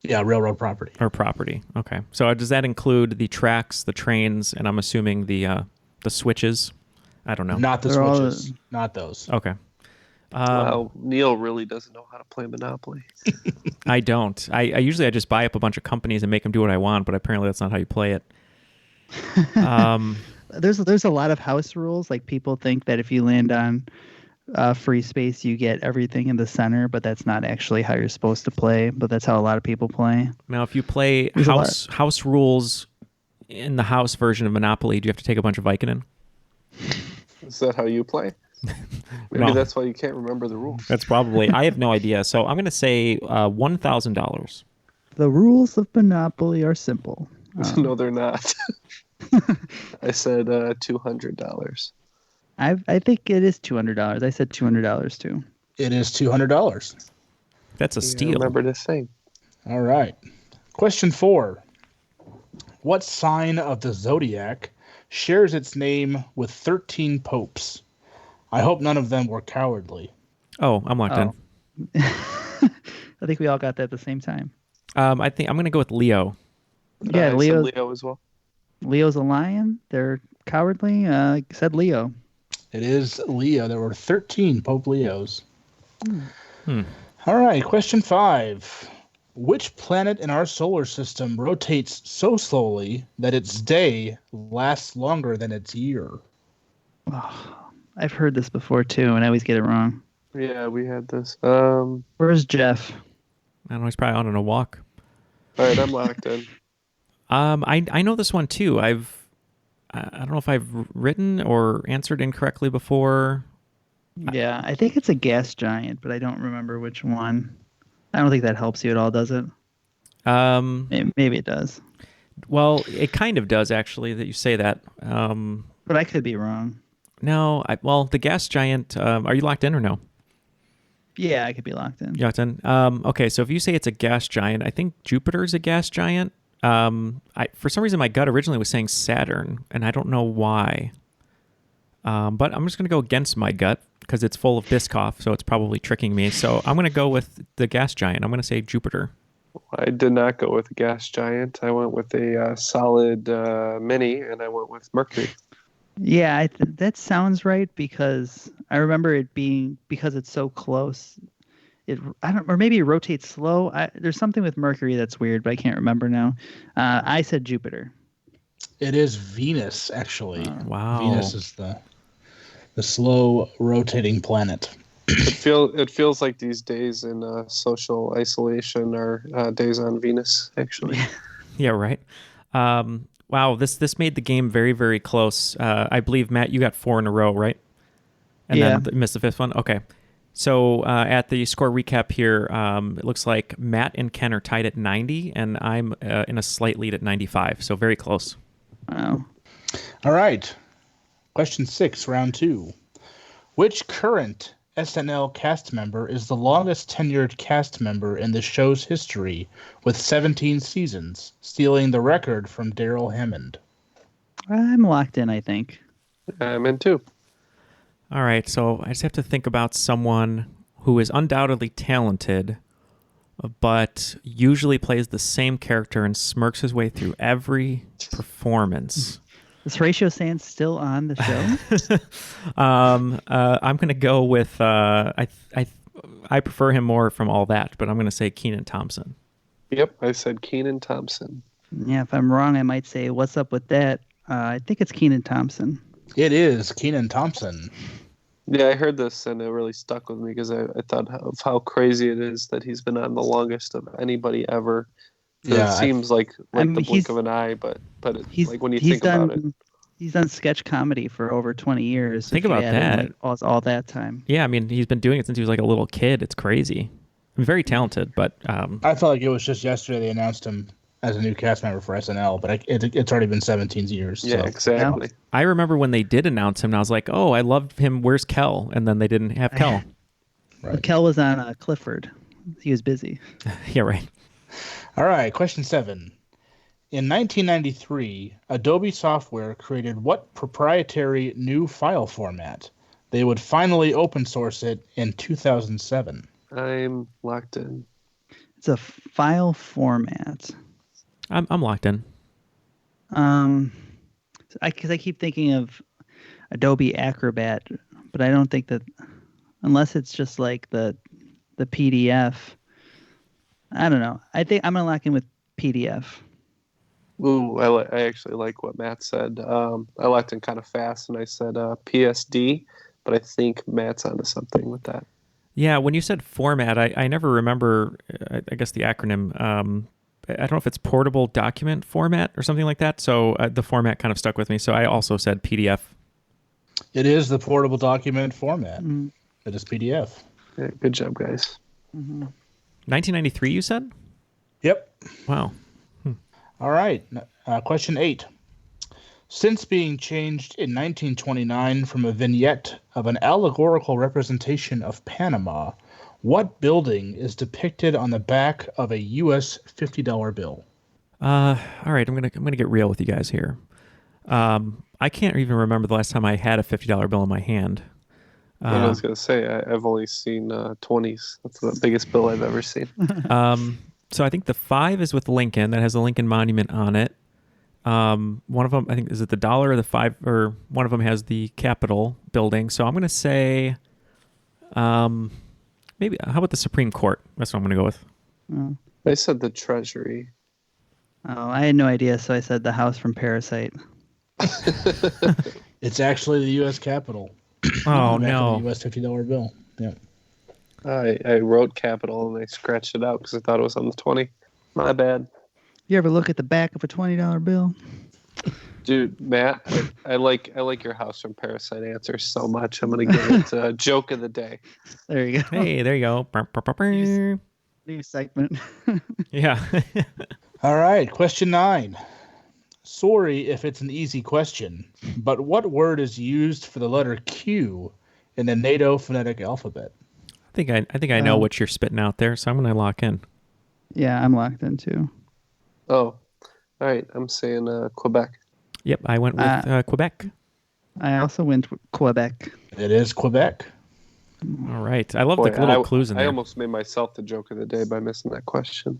Yeah, railroad property. Or property. Okay. So does that include the tracks, the trains, and I'm assuming the switches? I don't know. Not the switches. Not those. Okay. Wow, Neal really doesn't know how to play Monopoly. I don't. I usually just buy up a bunch of companies and make them do what I want, but apparently that's not how you play it. There's a lot of house rules. Like, people think that if you land on free space, you get everything in the center, but that's not actually how you're supposed to play. But that's how a lot of people play. Now, if you play house rules in the house version of Monopoly, do you have to take a bunch of Vicodin? Is that how you play? Maybe No. that's why you can't remember the rules. That's probably. I have no idea. So I'm going to say $1,000. The rules of Monopoly are simple. No, they're not. I said $200. I think it is $200. I said $200 too. It is $200. That's a steal. Remember this thing. All right. Question 4. What sign of the zodiac shares its name with 13 popes? I hope none of them were cowardly. Oh, I'm locked in. I think we all got that at the same time. I think I'm going to go with Leo. Yeah, I said Leo as well. Leo's a lion. They're cowardly. Said Leo. It is Leo. There were 13 Pope Leos. All right, question 5. Which planet in our solar system rotates so slowly that its day lasts longer than its year? Oh, I've heard this before too, and I always get it wrong. Yeah, we had this. Where's Jeff? I don't know. He's probably out on a walk. All right, I'm locked in. I know this one too. I don't know if I've written or answered incorrectly before. Yeah, I think it's a gas giant, but I don't remember which one. I don't think that helps you at all, does it? Maybe it does. Well, it kind of does actually that you say that. But I could be wrong. No, well, the gas giant. Are you locked in or no? Yeah, I could be locked in. Locked in. Okay, so if you say it's a gas giant, I think Jupiter is a gas giant. For some reason, my gut originally was saying Saturn, and I don't know why. But I'm just going to go against my gut because it's full of Biscoff, so it's probably tricking me. So I'm going to go with the gas giant. I'm going to say Jupiter. I did not go with a gas giant. I went with a solid mini, and I went with Mercury. Yeah, that sounds right because I remember it being because it's so close. Or maybe it rotates slow. There's something with Mercury that's weird, but I can't remember now. I said Jupiter. It is Venus, actually. Wow. Venus is the slow rotating planet. It feels like these days in social isolation are days on Venus, actually. Yeah, right. Wow, this made the game very, very close. I believe, Matt, you got 4 in a row, right? And then missed the 5th one? Okay. So at the score recap here, it looks like Matt and Ken are tied at 90, and I'm in a slight lead at 95, so very close. Wow. All right. Question 6, round 2. Which current SNL cast member is the longest tenured cast member in the show's history with 17 seasons, stealing the record from Daryl Hammond? I'm locked in, I think. I'm in too. All right, so I just have to think about someone who is undoubtedly talented, but usually plays the same character and smirks his way through every performance. Is Horatio Sands still on the show? I'm going to go with, I prefer him more from all that, but I'm going to say Kenan Thompson. Yep, I said Kenan Thompson. Yeah, if I'm wrong, I might say, what's up with that? I think it's Kenan Thompson. It is Kenan Thompson. Yeah, I heard this and it really stuck with me because I thought of how crazy it is that he's been on the longest of anybody ever. Yeah, it seems like the blink of an eye, but like when you think about it. He's done sketch comedy for over 20 years. Think about that. Like all that time. Yeah, I mean, he's been doing it since he was like a little kid. It's crazy. I'm very talented, but... I felt like it was just yesterday they announced him as a new cast member for SNL, but it's already been 17 years. Yeah, so. exactly. I remember when they did announce him, and I was like, oh, I loved him. Where's Kel? And then they didn't have Kel. Right. Well, Kel was on Clifford. He was busy. Yeah, right. All right, question 7. In 1993, Adobe Software created what proprietary new file format? They would finally open source it in 2007. I'm locked in. It's a file format. I'm locked in. Because I keep thinking of Adobe Acrobat, but I don't think that unless it's just like the PDF. I don't know. I think I'm gonna lock in with PDF. Ooh, I actually like what Matt said. I locked in kind of fast, and I said PSD, but I think Matt's onto something with that. Yeah, when you said format, I never remember, I guess, the acronym. I don't know if it's portable document format or something like that, so the format kind of stuck with me, so I also said PDF. It is the portable document format. Mm-hmm. It is PDF. Yeah, good job, guys. Mm-hmm. 1993, you said? Yep. Wow. All right. Question 8. Since being changed in 1929 from a vignette of an allegorical representation of Panama, what building is depicted on the back of a U.S. $50 bill? All right, I'm gonna get real with you guys here. I can't even remember the last time I had a $50 bill in my hand. I was gonna say I've only seen 20s. That's the biggest bill I've ever seen. So I think the 5 is with Lincoln. That has a Lincoln monument on it. One of them, I think, is it the dollar or the 5? Or one of them has the Capitol building. So I'm going to say, Maybe. How about the Supreme Court? That's what I'm going to go with. Oh. I said the Treasury. Oh, I had no idea, so I said the house from Parasite. It's actually the U.S. Capitol. Oh, Back no. on the U.S. $50 bill. Yeah. I wrote Capitol and I scratched it out because I thought it was on the 20. My bad. You ever look at the back of a $20 bill? Dude, Matt, I like your house from Parasite answer so much. I'm gonna give it joke of the day. There you go. Hey, there you go. New segment. Yeah. All right, question 9. Sorry if it's an easy question, but what word is used for the letter Q in the NATO phonetic alphabet? I think I know what you're spitting out there, so I'm going to lock in. Yeah, I'm locked in too. Oh, all right. I'm saying Quebec. Yep, I went with Quebec. I also went with Quebec. It is Quebec. All right. I love the little clues in there. I almost made myself the joke of the day by missing that question.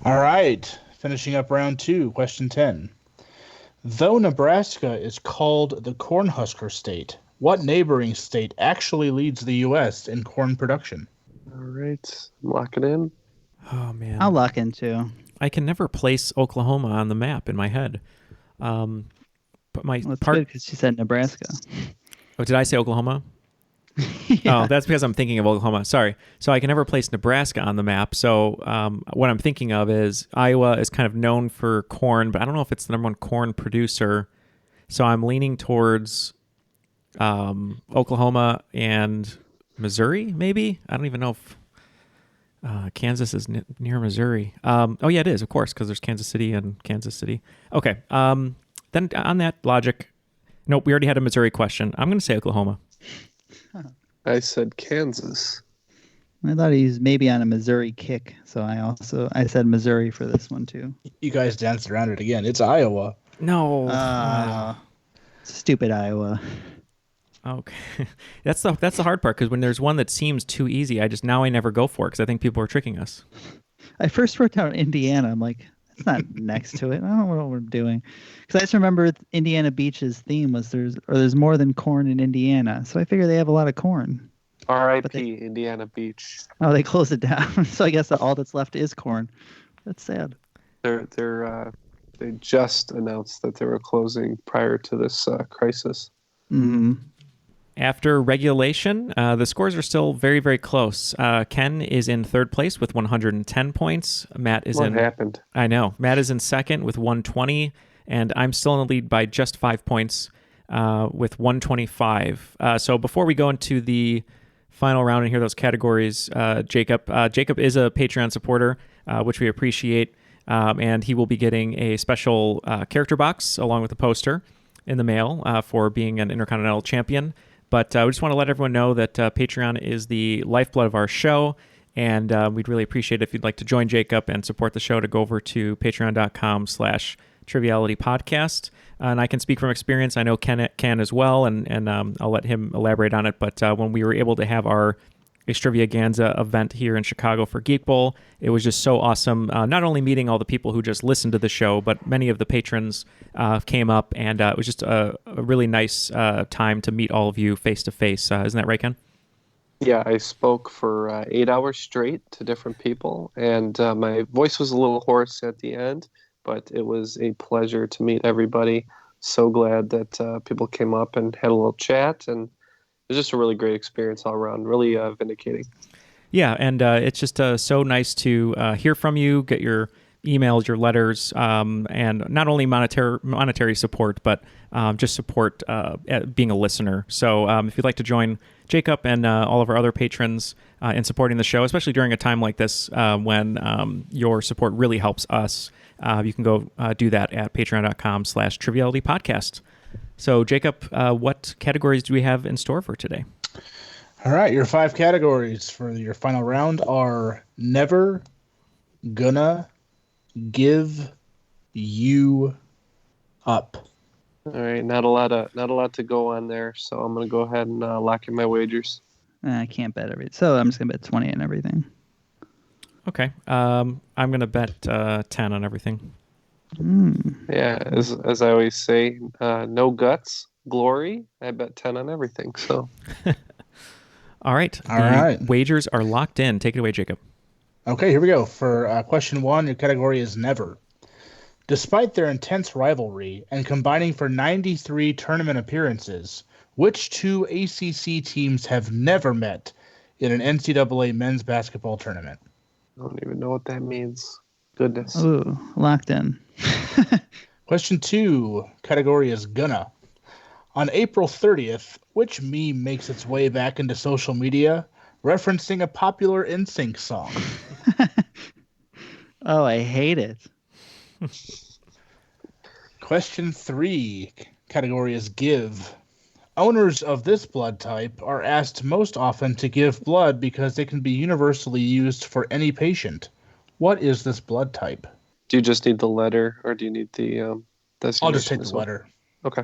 All right. Finishing up round 2, question 10. Though Nebraska is called the Cornhusker State, what neighboring state actually leads the U.S. in corn production? All right. Lock it in. Oh, man. I'll lock in too. I can never place Oklahoma on the map in my head. But my Well, it's part. good because she said Nebraska. Oh, did I say Oklahoma? Yeah. Oh, that's because I'm thinking of Oklahoma. Sorry. So I can never place Nebraska on the map. So what I'm thinking of is Iowa is kind of known for corn, but I don't know if it's the number one corn producer. So I'm leaning towards Oklahoma and Missouri, maybe. I don't even know if Kansas is near Missouri. Oh, yeah, it is, of course, because there's Kansas City and Kansas City. Okay. Then on that logic, nope, we already had a Missouri question. I'm going to say Oklahoma. I said Kansas. I thought he was maybe on a Missouri kick, so I said Missouri for this one too. You guys danced around it again. It's Iowa. No. Stupid Iowa. Okay. That's the hard part, because when there's one that seems too easy, I never go for it because I think people are tricking us. I first wrote down Indiana. I'm like, it's not next to it. I don't know what we're doing. Because I just remember Indiana Beach's theme was there's more than corn in Indiana. So I figure they have a lot of corn. R.I.P. Indiana Beach. Oh, they closed it down. So I guess all that's left is corn. That's sad. They just announced that they were closing prior to this crisis. Mm-hmm. After regulation, the scores are still very, very close. Ken is in third place with 110 points. Matt is What happened? I know. Matt is in second with 120, and I'm still in the lead by just 5 points with 125. So before we go into the final round and hear those categories, Jacob is a Patreon supporter, which we appreciate, and he will be getting a special character box along with a poster in the mail for being an Intercontinental Champion. But we just want to let everyone know that Patreon is the lifeblood of our show, and we'd really appreciate it if you'd like to join Jacob and support the show to go over to patreon.com/Triviality Podcast. And I can speak from experience. I know Ken can as well, and I'll let him elaborate on it. But when we were able to have our Extravaganza event here in Chicago for Geek Bowl, it was just so awesome. Not only meeting all the people who just listened to the show, but many of the patrons came up, and it was just a really nice time to meet all of you face to face. Isn't that right, Ken? Yeah, I spoke for 8 hours straight to different people, and my voice was a little hoarse at the end, but it was a pleasure to meet everybody. So glad that people came up and had a little chat, and it was just a really great experience all around, really vindicating. Yeah, and it's just so nice to hear from you, get your emails, your letters, and not only monetary support, but just support being a listener. So if you'd like to join Jacob and all of our other patrons in supporting the show, especially during a time like this when your support really helps us, you can go do that at patreon.com/Triviality Podcast. So, Jacob, what categories do we have in store for today? All right, your 5 categories for your final round are never gonna give you up. All right, not a lot to go on there, so I'm gonna go ahead and lock in my wagers. I can't bet everything, so I'm just gonna bet 20 on everything. Okay, I'm gonna bet 10 on everything. Yeah, as I always say, no guts, glory. I bet 10 on everything. So, All right. All right. Wagers are locked in. Take it away, Jacob. Okay, here we go. For question 1, your category is never. Despite their intense rivalry and combining for 93 tournament appearances, which 2 ACC teams have never met in an NCAA men's basketball tournament? I don't even know what that means. Goodness. Ooh, locked in. Question 2, category is gonna. On April 30th, which meme makes its way back into social media, referencing a popular NSYNC song? Oh, I hate it. Question 3, category is give. Owners of this blood type are asked most often to give blood because they can be universally used for any patient. What is this blood type? Do you just need the letter, or do you need the I'll just take the letter. Okay.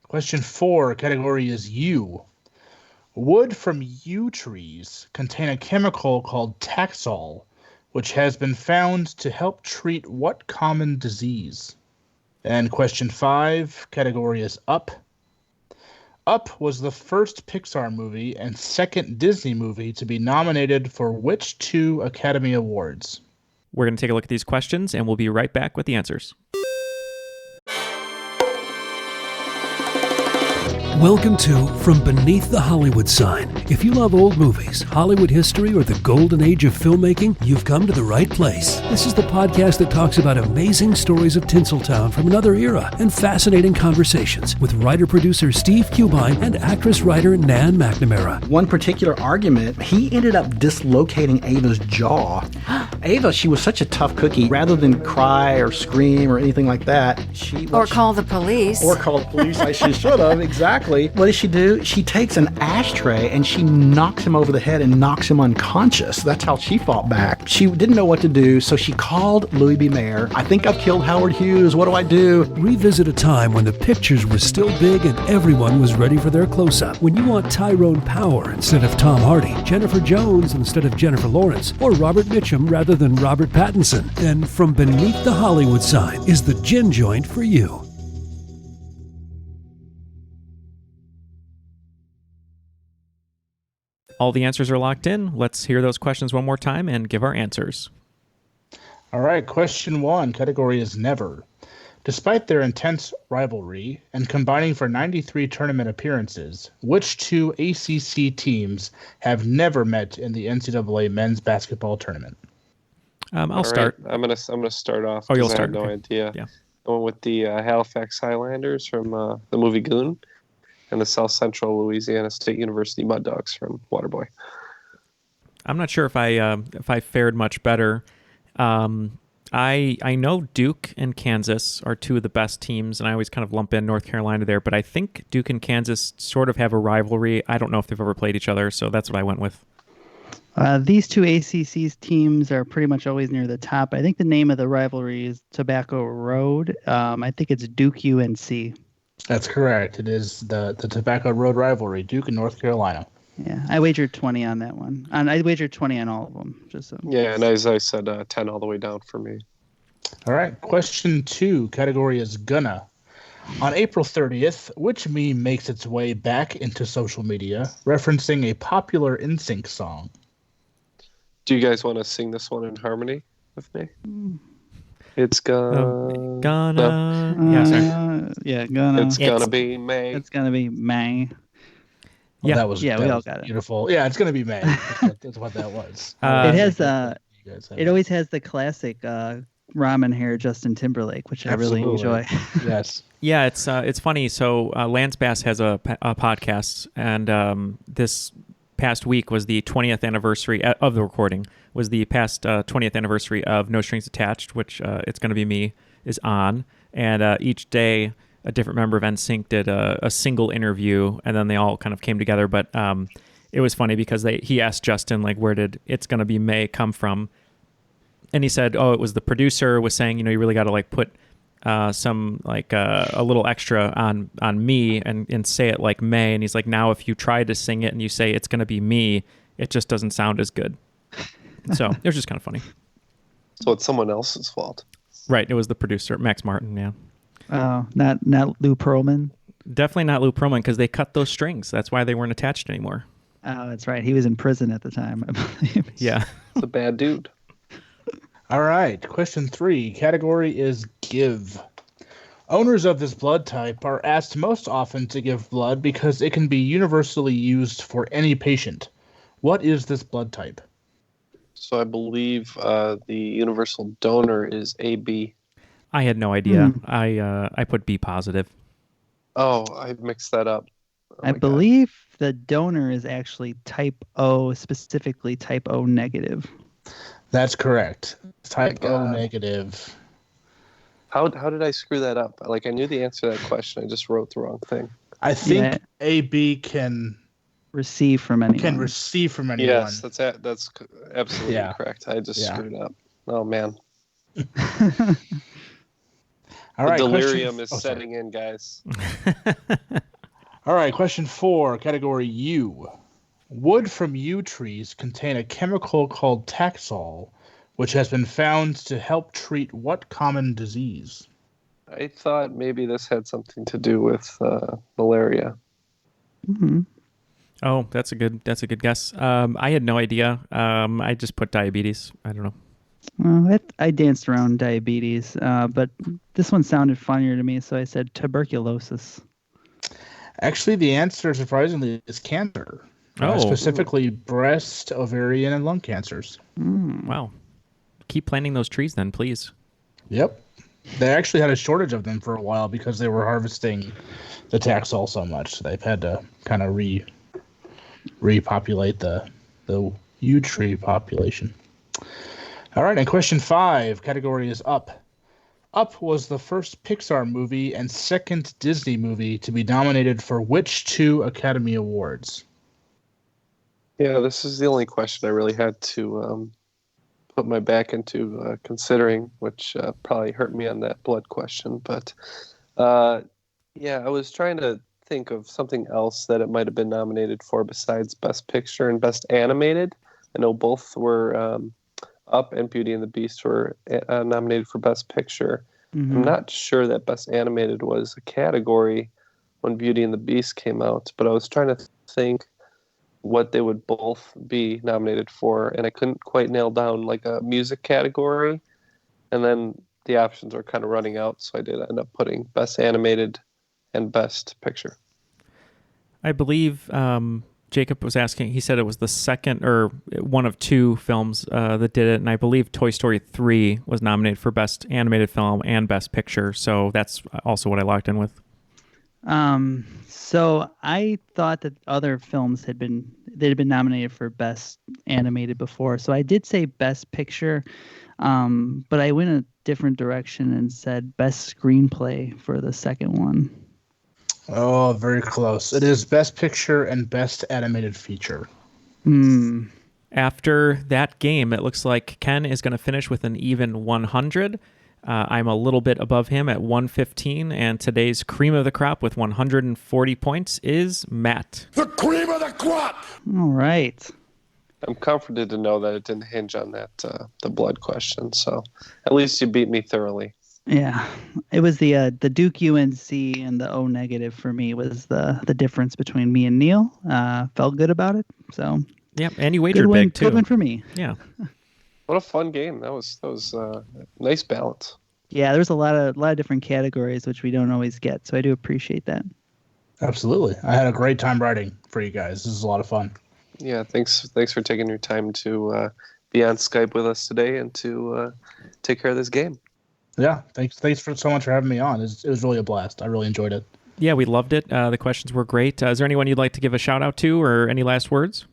Question 4, category is yew. Wood from yew trees contain a chemical called Taxol, which has been found to help treat what common disease? And question 5, category is up. Up was the first Pixar movie and second Disney movie to be nominated for which 2 Academy Awards? We're going to take a look at these questions, and we'll be right back with the answers. Welcome to From Beneath the Hollywood Sign. If you love old movies, Hollywood history, or the golden age of filmmaking, you've come to the right place. This is the podcast that talks about amazing stories of Tinseltown from another era and fascinating conversations with writer-producer Steve Cubine and actress-writer Nan McNamara. One particular argument, he ended up dislocating Ava's jaw. Ava, she was such a tough cookie. Rather than cry or scream or anything like that, Or call the police. Or call the police like she should have, exactly. What does she do? She takes an ashtray and she knocks him over the head and knocks him unconscious. That's how she fought back. She didn't know what to do, so she called Louis B. Mayer. I think I've killed Howard Hughes. What do I do? Revisit a time when the pictures were still big and everyone was ready for their close-up. When you want Tyrone Power instead of Tom Hardy, Jennifer Jones instead of Jennifer Lawrence, or Robert Mitchum rather than Robert Pattinson, then From Beneath the Hollywood Sign is the gin joint for you. All the answers are locked in. Let's hear those questions one more time and give our answers. All right, question 1, category is never. Despite their intense rivalry and combining for 93 tournament appearances, which 2 ACC teams have never met in the NCAA men's basketball tournament? I'll start. I'm gonna start off. Oh, you'll I start. have no idea. Yeah. I went with the Halifax Highlanders from the movie Goon, and the South Central Louisiana State University Mud Dogs from Waterboy. I'm not sure if I fared much better. I know Duke and Kansas are 2 of the best teams, and I always kind of lump in North Carolina there, but I think Duke and Kansas sort of have a rivalry. I don't know if they've ever played each other, so that's what I went with. These 2 ACC teams are pretty much always near the top. I think the name of the rivalry is Tobacco Road. I think it's Duke UNC. That's correct. It is the Tobacco Road rivalry, Duke and North Carolina. Yeah, I wagered 20 on that one. I wagered 20 on all of them. Yeah, and as I said, 10 all the way down for me. All right, question 2, category is gonna. On April 30th, which meme makes its way back into social media, referencing a popular NSYNC song? Do you guys want to sing this one in harmony with me? It's gonna. Yeah, sorry. Yeah, gonna. It's gonna be May. It's gonna be May. Well, Yeah, we all got beautiful. It. Yeah, it's gonna be May. That's what that was. It has it always has the classic ramen hair Justin Timberlake, which Absolutely. I really enjoy. Yes. Yeah, it's funny. So Lance Bass has a podcast, and this past week was the 20th anniversary of the recording. Was the past 20th anniversary of No Strings Attached, which It's Gonna Be Me is on, and each day a different member of NSYNC did a single interview, and then they all kind of came together. But it was funny because he asked Justin, like, where did It's Gonna Be May come from? And he said, oh, it was the producer was saying, you really got to like put some like a little extra on me and say it like May. And he's like, now if you try to sing it and you say It's Gonna Be Me, it just doesn't sound as good. So it was just kind of funny. So it's someone else's fault. Right. It was the producer, Max Martin. Yeah. Oh, not Lou Pearlman. Definitely not Lou Pearlman because they cut those strings. That's why they weren't attached anymore. Oh, that's right. He was in prison at the time, I believe. Yeah. It's a bad dude. All right, question 3. Category is give. Owners of this blood type are asked most often to give blood because it can be universally used for any patient. What is this blood type? So I believe the universal donor is AB. I had no idea. I put B positive. Oh, I mixed that up. I believe the donor is actually type O, specifically type O negative. That's correct. Type O negative. How did I screw that up? Like, I knew the answer to that question. I just wrote the wrong thing. I think AB can receive from anyone. Yes, that's absolutely correct. I just screwed up. Oh, man. All right, the delirium is setting in, guys. All right, question 4, category U. Wood from yew trees contain a chemical called Taxol, which has been found to help treat what common disease? I thought maybe this had something to do with malaria. Mm-hmm. Oh, that's a good guess. I had no idea. I just put diabetes. I don't know. Well, I danced around diabetes, but this one sounded funnier to me, so I said tuberculosis. Actually, the answer, surprisingly, is cancer. Specifically breast, ovarian, and lung cancers. Wow. Keep planting those trees then, please. Yep. They actually had a shortage of them for a while because they were harvesting the Taxol so much. They've had to kind of repopulate the yew tree population. All right, and question 5, category is Up. Up was the first Pixar movie and second Disney movie to be nominated for which 2 Academy Awards? Yeah, this is the only question I really had to put my back into considering, which probably hurt me on that blood question. But I was trying to think of something else that it might have been nominated for besides Best Picture and Best Animated. I know both were Up and Beauty and the Beast were nominated for Best Picture. Mm-hmm. I'm not sure that Best Animated was a category when Beauty and the Beast came out, but I was trying to think what they would both be nominated for, and I couldn't quite nail down like a music category, and then the options were kind of running out, so I did end up putting Best Animated and Best Picture. I believe Jacob was asking, he said it was the second or one of 2 films that did it, and I believe Toy Story 3 was nominated for Best Animated Film and Best Picture, so that's also what I locked in with. So I thought that other films had been nominated for Best Animated before, so I did say Best Picture, but I went a different direction and said Best Screenplay for the second one. Oh, very close. It is Best Picture and Best Animated Feature. After that game, it looks like Ken is going to finish with an even 100. I'm a little bit above him at 115, and today's cream of the crop with 140 points is Matt. The cream of the crop! All right. I'm comforted to know that it didn't hinge on that the blood question, so at least you beat me thoroughly. Yeah, it was the Duke UNC and the O negative for me was the difference between me and Neal. Felt good about it, so. Yep, and you wagered big too. Good win for me. Yeah. What a fun game! That was nice balance. Yeah, there's a lot of different categories which we don't always get, so I do appreciate that. Absolutely, I had a great time writing for you guys. This is a lot of fun. Yeah, thanks for taking your time to be on Skype with us today and to take care of this game. Yeah, thanks for so much for having me on. It was really a blast. I really enjoyed it. Yeah, we loved it. The questions were great. Is there anyone you'd like to give a shout out to or any last words?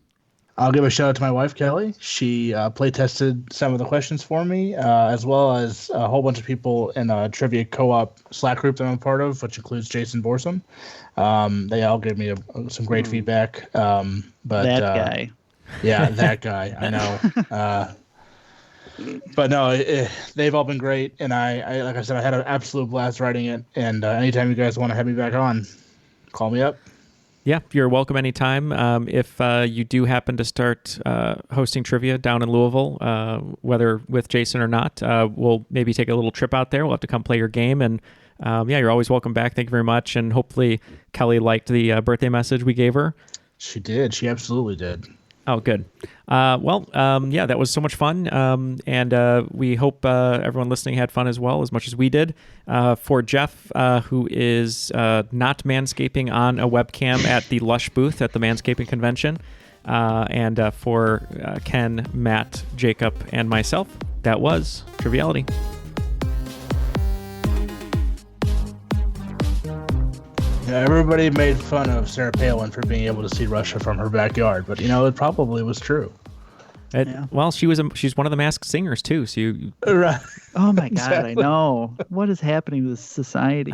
I'll give a shout out to my wife, Kelly. She play tested some of the questions for me, as well as a whole bunch of people in a trivia co-op Slack group that I'm a part of, which includes Jason Borsum. They all gave me some great feedback. But that guy. Yeah, that guy. I know. But no, they've all been great, and I like I said, I had an absolute blast writing it. And anytime you guys want to have me back on, call me up. Yeah, you're welcome anytime. If you do happen to start hosting trivia down in Louisville, whether with Jason or not, we'll maybe take a little trip out there. We'll have to come play your game and yeah, you're always welcome back. Thank you very much. And hopefully Kelly liked the birthday message we gave her. She did. She absolutely did. Oh, good. Yeah, that was so much fun. And we hope everyone listening had fun as well, as much as we did. For Jeff, who is not manscaping on a webcam at the Lush booth at the Manscaping Convention, and for Ken, Matt, Jacob, and myself, that was Triviality. Yeah, everybody made fun of Sarah Palin for being able to see Russia from her backyard, but it probably was true. Well, she's one of the Masked Singers too. So you. Right. Oh my God, Exactly. I know. What is happening to this society?